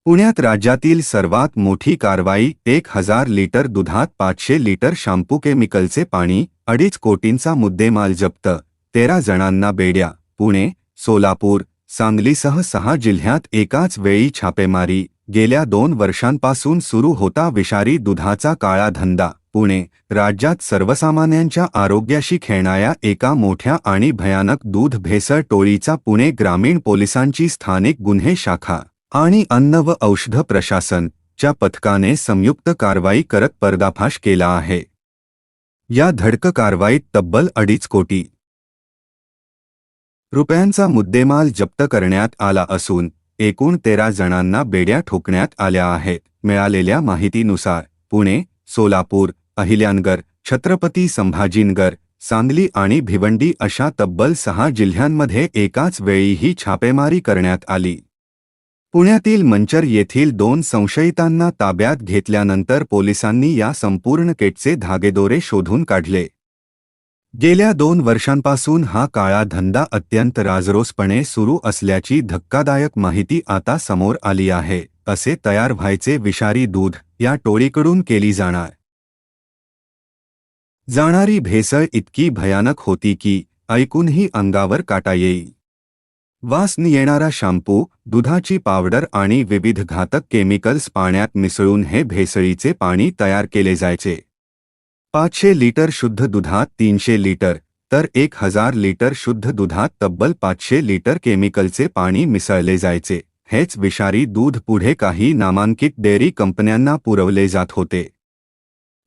पुण्यात राज्यातील सर्वात मोठी कारवाई 1000 लिटर दुधात 500 लिटर शॅम्पू केमिकलचे पाणी 2.5 कोटींचा मुद्देमाल जप्त 13 जणांना बेड्या पुणे, सोलापूर, सांगलीसह 6 जिल्ह्यात एकाच वेळी छापेमारी गेल्या 2 वर्षांपासून सुरू होता विषारी दुधाचा काळा धंदा पुणे राज्यात सर्वसामान्यांच्या आरोग्याशी खेळणाऱ्या एका मोठ्या आणि भयानक दूध भेसळ टोळीचा पुणे ग्रामीण पोलिसांची स्थानिक गुन्हे शाखा आणि अन्न व औषध प्रशासन च्या पथकाने संयुक्त कारवाई करत पर्दाफाश केला आहे। या धडक कारवाईत तब्बल 2.5 कोटी रुपयांचा मुद्देमाल जप्त करण्यात आला असून एकूण 13 जणांना बेड्या ठोकण्यात आल्या आहेत। मिळालेल्या माहितीनुसार पुणे, सोलापूर, अहिल्यानगर, छत्रपती संभाजीनगर, सांगली आणि भिवंडी अशा तब्बल 6 जिल्ह्यांमध्ये एकाच वेळी ही छापेमारी करण्यात आली। पुण्यातील मंचर येथील 2 संशयितांना ताब्यात घेतल्यानंतर पोलिसांनी या संपूर्ण केटचे धागेदोरे शोधून काढले। गेल्या 2 वर्षांपासून हा काळा धंदा अत्यंत राजरोसपणे सुरू असल्याची धक्कादायक माहिती आता समोर आली आहे। असे तयार व्हायचे विषारी दूध या टोळीकडून केली जाणारी भेसळ इतकी भयानक होती की ऐकूनही अंगावर काटा येईल। वास येणारा शॅम्पू, दुधाची पावडर आणि विविध घातक केमिकल्स पाण्यात मिसळून हे भेसळीचे पाणी तयार केले जायचे। 500 लिटर शुद्ध दुधात 300 लिटर तर 1000 लिटर शुद्ध दुधात तब्बल 500 लिटर केमिकलचे पाणी मिसळले जायचे। हेच विषारी दूध पुढे काही नामांकित डेअरी कंपन्यांना पुरवले जात होते।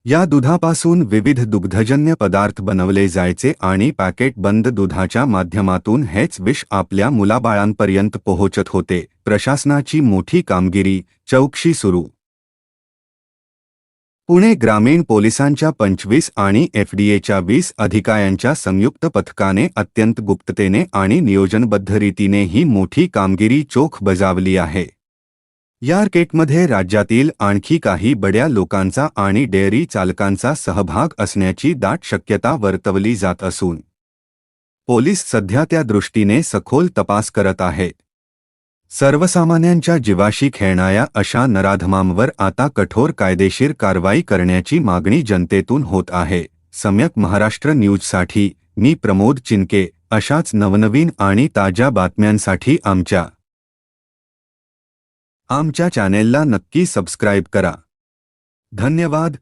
या दुधापासून विविध दुग्धजन्य पदार्थ बनवले जायचे आणि पॅकेट बंद दुधाच्या माध्यमातून हेच विष आपल्या मुलाबाळांपर्यंत पोहोचत होते। प्रशासनाची मोठी कामगिरी, चौकशी सुरू। पुणे ग्रामीण पोलिसांच्या 25 आणि एफडीएच्या 20 अधिकाऱ्यांच्या संयुक्त पथकाने अत्यंत गुप्ततेने आणि नियोजनबद्ध रीतीने ही मोठी कामगिरी चोख बजावली आहे। या केटमध्ये राज्यातील आणखी काही बड्या लोकांचा आणि डेअरी चालकांचा सहभाग असण्याची दाट शक्यता वर्तवली जात असून पोलीस सध्या त्या दृष्टीने सखोल तपास करत आहेत। सर्वसामान्यांच्या जीवाशी खेळणाऱ्या अशा नराधमांवर आता कठोर कायदेशीर कारवाई करण्याची मागणी जनतेतून होत आहे। सम्यक महाराष्ट्र न्यूजसाठी मी प्रमोद चिनके। अशाच नवनवीन आणि ताज्या बातम्यांसाठी आमच्या चॅनेलला नक्की सबस्क्राईब करा। धन्यवाद।